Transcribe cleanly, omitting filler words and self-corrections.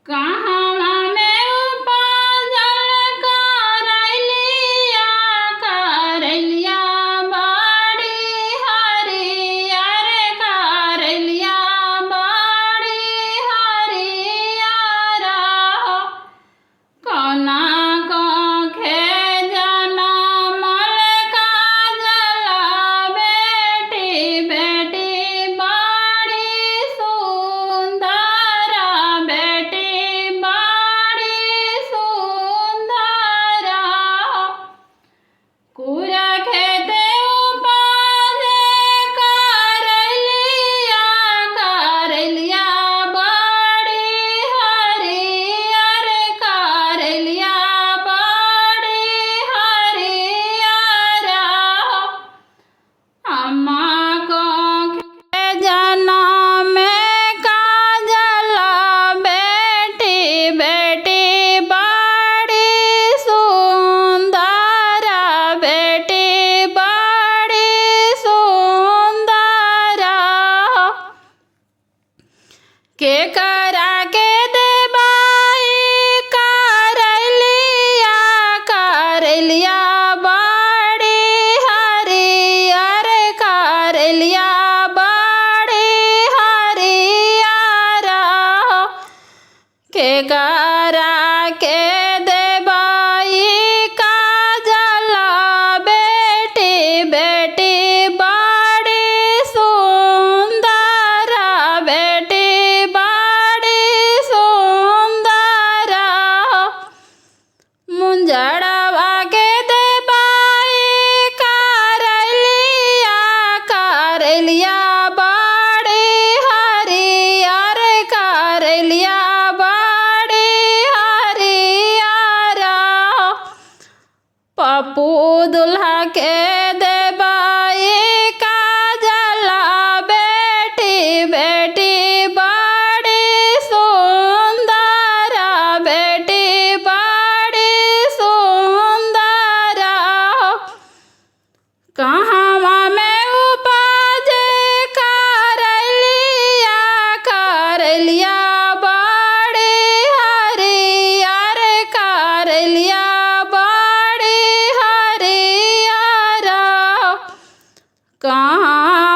कहवा में उपजल करैलिया बड़ी हरियर करैलिया बड़ी हरियर कौना कखे जनमल काजल बेटी बेटी बड़ी सुंदर बेटी बड़ी सुंदर कुरा खेते उपजे करैलिया बड़ी हरियर करैलिया बड़ी हरियर अम्मा को जनम काजल बेटी बेटी बड़ी सुंदर बेटी बड़ी सुंदर के करा के देबाई करैलिया बड़ी हरियर करैलिया बड़ी हरियर के करा के देबाई काजल बेटी बेटी बड़ी सुंदर बेटी बड़ी सुंदर मुंजड़वा के देबाई करैलिया बड़ी हरियर करैलिया बड़ी हरियर पप्पू दुल्हा के देबाई काजल बेटी बेटी बड़ी सुंदर बेटी बड़ी सुंदर कहवा में उपजे करैलिया बड़ी हरियर करैलिया बड़ी हरियर कहाँ